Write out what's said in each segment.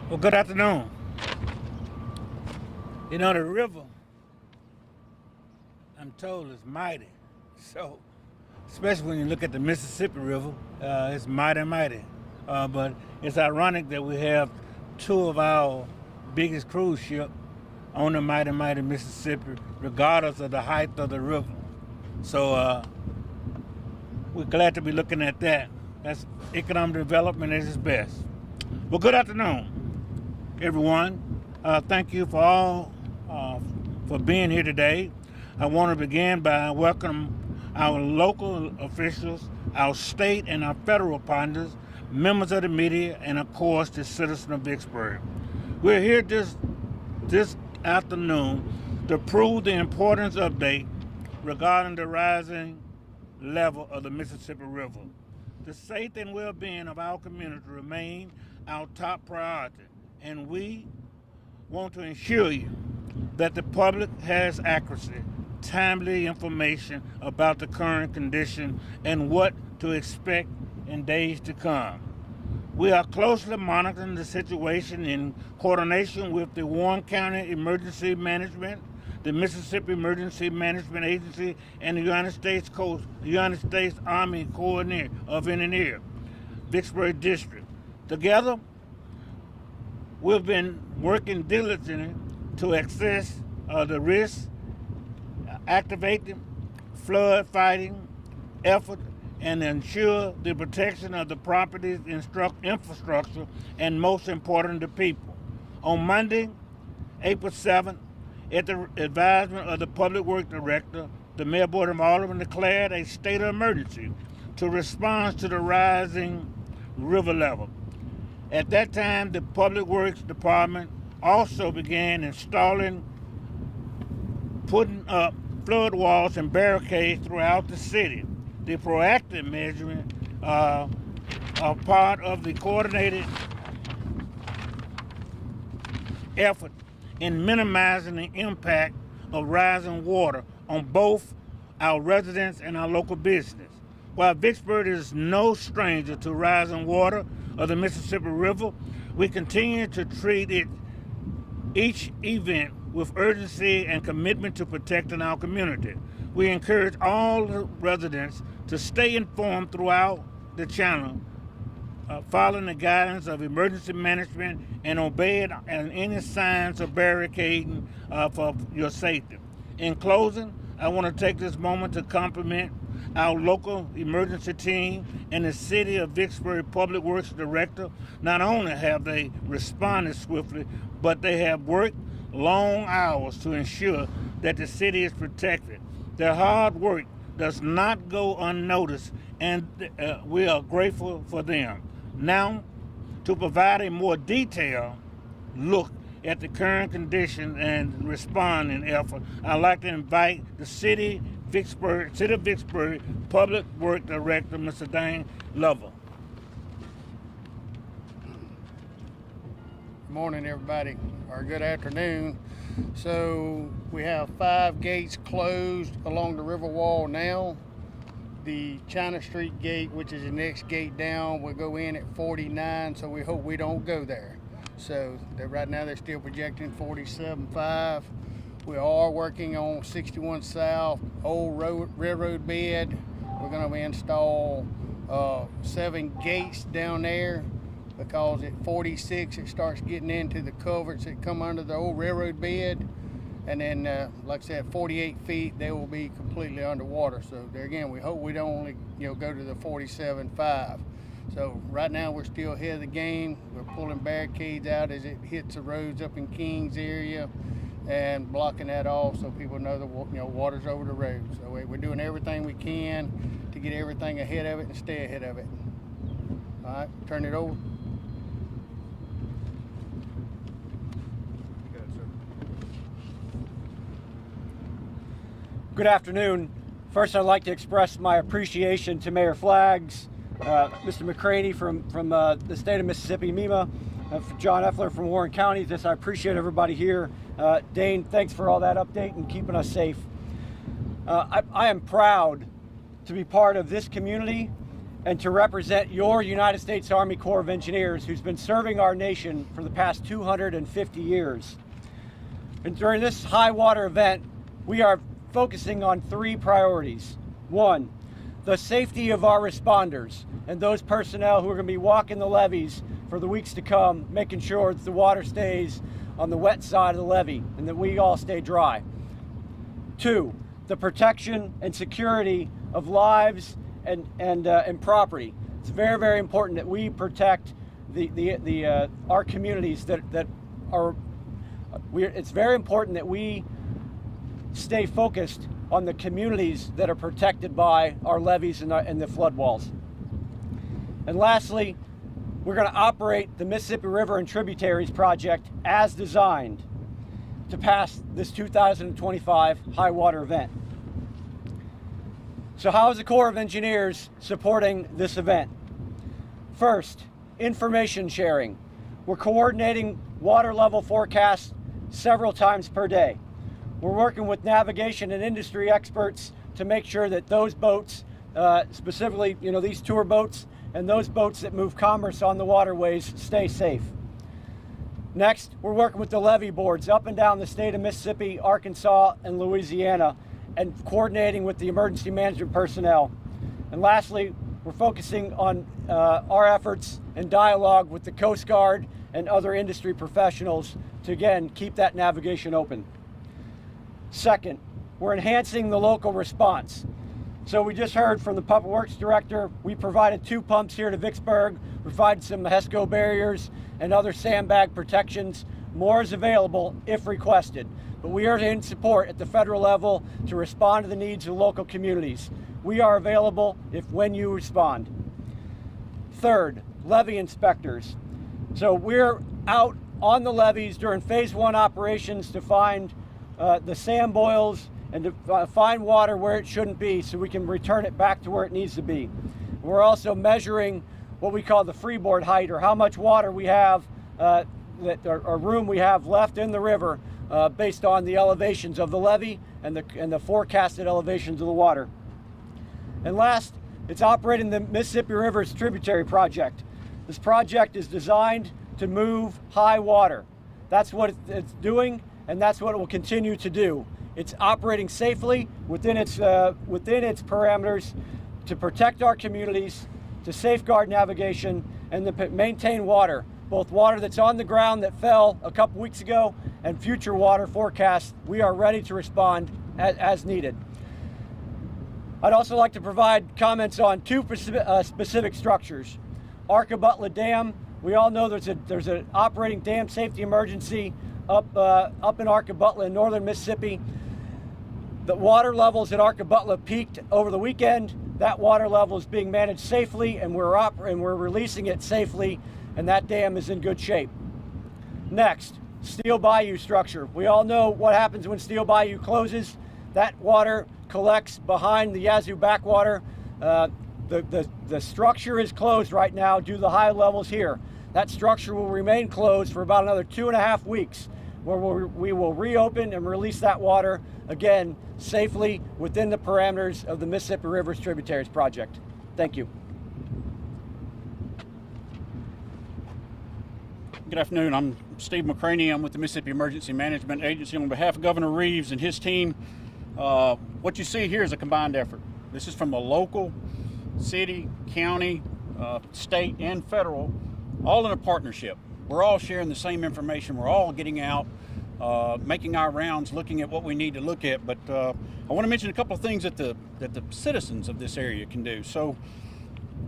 Well, good afternoon. You know, the river, I'm told, is mighty. So, especially when you look at the Mississippi River, it's mighty, mighty. But it's ironic that we have two of our biggest cruise ships on the mighty, mighty Mississippi, regardless of the height of the river. So, we're glad to be looking at that. That's economic development at its best. Well, good afternoon, everyone. Thank you for all for being here today. I want to begin by welcoming our local officials, our state and our federal partners, members of the media, and of course the citizens of Vicksburg. We're here this afternoon to prove the importance update regarding the rising level of the Mississippi River. The safety and well-being of our community remain our top priority, and we want to ensure you that the public has accuracy, timely information about the current condition and what to expect in days to come. We are closely monitoring the situation in coordination with the Warren County Emergency Management, the Mississippi Emergency Management Agency, and the United States Army Corps of Engineers, Vicksburg District. Together, we've been working diligently to assess the risk, activating flood fighting effort, and ensure the protection of the property's infrastructure, and most important, the people. On Monday, April 7th, at the advisement of the Public Works Director, the Mayor Board of Aldermen declared a state of emergency to respond to the rising river level. At that time, the Public Works Department also began putting up flood walls and barricades throughout the city. The proactive measurements are part of the coordinated effort in minimizing the impact of rising water on both our residents and our local business. While Vicksburg is no stranger to rising water of the Mississippi River, we continue to treat each event with urgency and commitment to protecting our community. We encourage all residents to stay informed throughout the channel, following the guidance of emergency management and obeying any signs of barricading for your safety. In closing, I want to take this moment to compliment our local emergency team and the City of Vicksburg Public Works Director. Not only have they responded swiftly, but they have worked long hours to ensure that the city is protected. Their hard work does not go unnoticed, and we are grateful for them. Now, to provide a more detailed look at the current condition and responding effort, I'd like to invite the City of Vicksburg Public Works Director, Mr. Dane Lover. Good morning, everybody, or good afternoon. So we have 5 gates closed along the river wall now. The China Street gate, which is the next gate down, will go in at 49, so we hope we don't go there. So right now they're still projecting 47.5. We are working on 61 South, old railroad bed. We're going to install 7 gates down there, because at 46 it starts getting into the culverts that come under the old railroad bed. And then, like I said, 48 feet, they will be completely underwater. So there again, we hope we don't only go to the 47.5. So right now we're still ahead of the game. We're pulling barricades out as it hits the roads up in Kings area and blocking that off so people know the water's over the road. So we're doing everything we can to get everything ahead of it and stay ahead of it. All right, turn it over. Good afternoon. First, I'd like to express my appreciation to Mayor Flaggs, Mr. McCraney from the state of Mississippi, MEMA, John Effler from Warren County. I appreciate everybody here. Dane, thanks for all that update and keeping us safe. I am proud to be part of this community and to represent your United States Army Corps of Engineers, who's been serving our nation for the past 250 years. And during this high water event, we are focusing on 3 priorities. 1, the safety of our responders and those personnel who are going to be walking the levees for the weeks to come, making sure that the water stays on the wet side of the levee and that we all stay dry. 2, the protection and security of lives and property. It's very, very important that we protect our communities that are. It's very important that we stay focused on the communities that are protected by our levees and the flood walls. And lastly, we're going to operate the Mississippi River and Tributaries Project as designed to pass this 2025 high water event. So how is the Corps of Engineers supporting this event? First, information sharing. We're coordinating water level forecasts several times per day. We're working with navigation and industry experts to make sure that those boats, specifically, these tour boats and those boats that move commerce on the waterways, stay safe. Next, we're working with the levee boards up and down the state of Mississippi, Arkansas, and Louisiana, and coordinating with the emergency management personnel. And lastly, we're focusing on our efforts and dialogue with the Coast Guard and other industry professionals to, again, keep that navigation open. Second, we're enhancing the local response. So we just heard from the Public Works Director, we provided 2 pumps here to Vicksburg, provided some HESCO barriers and other sandbag protections. More is available if requested, but we are in support at the federal level to respond to the needs of local communities. We are available when you respond. Third, levee inspectors. So we're out on the levees during phase 1 operations to find the sand boils and to find water where it shouldn't be so we can return it back to where it needs to be. We're also measuring what we call the freeboard height, or how much water we have, or room we have left in the river based on the elevations of the levee and the forecasted elevations of the water. And last, it's operating the Mississippi River's Tributary Project. This project is designed to move high water. That's what it's doing, and that's what it will continue to do. It's operating safely within its parameters to protect our communities, to safeguard navigation, and to maintain water, both water that's on the ground that fell a couple weeks ago and future water forecasts. We are ready to respond as needed. I'd also like to provide comments on 2 specific structures. Arkabutla Dam. We all know there's an operating dam safety emergency up in Arkabutla in northern Mississippi. The water levels at Arkabutla peaked over the weekend. That water level is being managed safely, and we're releasing it safely, and that dam is in good shape. Next, Steel Bayou structure. We all know what happens when Steel Bayou closes. That water collects behind the Yazoo backwater. The structure is closed right now due to the high levels here. That structure will remain closed for about another 2.5 weeks, where we will reopen and release that water again safely within the parameters of the Mississippi River's Tributaries Project. Thank you. Good afternoon. I'm Steve McCraney. I'm with the Mississippi Emergency Management Agency on behalf of Governor Reeves and his team. What you see here is a combined effort. This is from the local, city, county, state, and federal, all in a partnership. We're all sharing the same information. We're all getting out, making our rounds, looking at what we need to look at. But I want to mention a couple of things that the citizens of this area can do. So,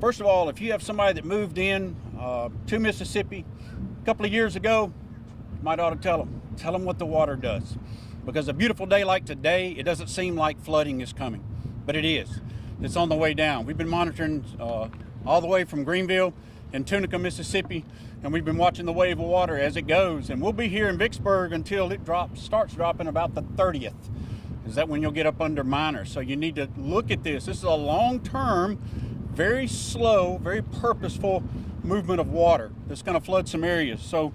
first of all, if you have somebody that moved in to Mississippi a couple of years ago, you might ought to tell them what the water does. Because a beautiful day like today, it doesn't seem like flooding is coming, but it is. It's on the way down. We've been monitoring all the way from Greenville and Tunica, Mississippi, and we've been watching the wave of water as it goes. And we'll be here in Vicksburg until it starts dropping about the 30th. Is that when you'll get up under minor? So you need to look at this. This is a long-term, very slow, very purposeful movement of water that's going to flood some areas. So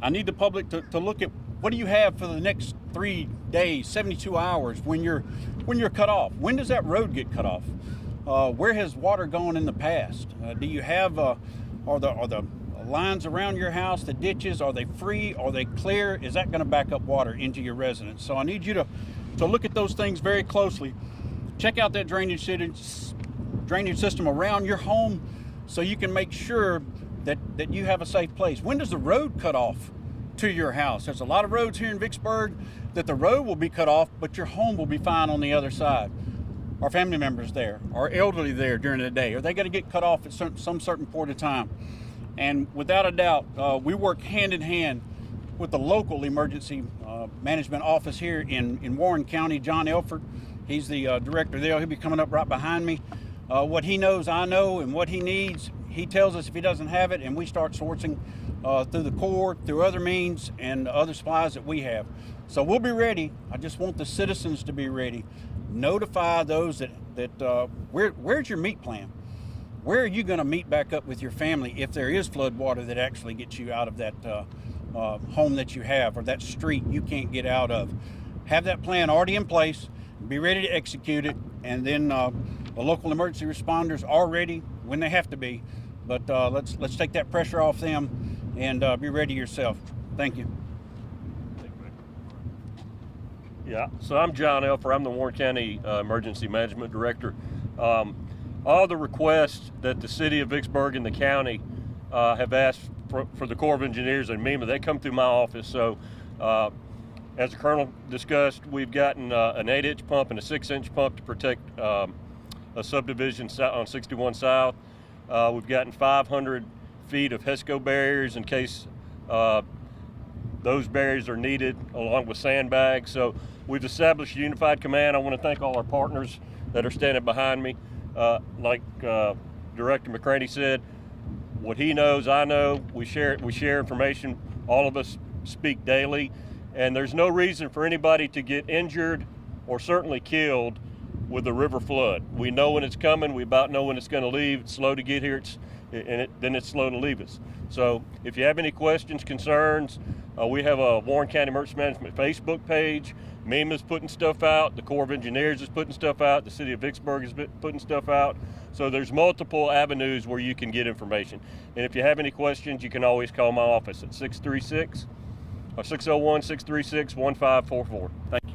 I need the public to look at what do you have for the next 3 days, 72 hours when you're cut off. When does that road get cut off? where has water gone in the past? Do you have, are the lines around your house, the ditches, are they free? Are they clear? Is that going to back up water into your residence? So I need you to look at those things very closely. Check out that drainage system around your home so you can make sure that you have a safe place. When does the road cut off to your house? There's a lot of roads here in Vicksburg that the road will be cut off, but your home will be fine on the other side. Are family members there? Are elderly there during the day? Are they going to get cut off at some certain point of time? And without a doubt, we work hand in hand with the local emergency management office here in Warren County. John Elford, he's the director there. He'll be coming up right behind me. What he knows, I know, and what he needs, he tells us if he doesn't have it, and we start sourcing through the Corps, through other means, and other supplies that we have. So we'll be ready. I just want the citizens to be ready. Notify those where's your meet plan? Where are you going to meet back up with your family if there is flood water that actually gets you out of that home that you have, or that street you can't get out of? Have that plan already in place, be ready to execute it, and then the local emergency responders are ready when they have to be. But let's take that pressure off them and be ready yourself. Thank you. Yeah, so I'm John Elfer. I'm the Warren County Emergency Management Director. All the requests that the city of Vicksburg and the county have asked for the Corps of Engineers and MEMA, they come through my office. So as the Colonel discussed, we've gotten an 8-inch pump and a 6-inch pump to protect a subdivision on 61 South. We've gotten 500 feet of HESCO barriers in case those barriers are needed, along with sandbags. So we've established a unified command. I want to thank all our partners that are standing behind me. Like Director McCraney said, what he knows, I know. We share information. All of us speak daily, and there's no reason for anybody to get injured or certainly killed with a river flood. We know when it's coming. We about know when it's going to leave. It's slow to get here, then it's slow to leave us. So if you have any questions, concerns, we have a Warren County Emergency Management Facebook page. MEMA's putting stuff out. The Corps of Engineers is putting stuff out. The city of Vicksburg is putting stuff out. So there's multiple avenues where you can get information. And if you have any questions, you can always call my office at 601-636-1544. Thank you.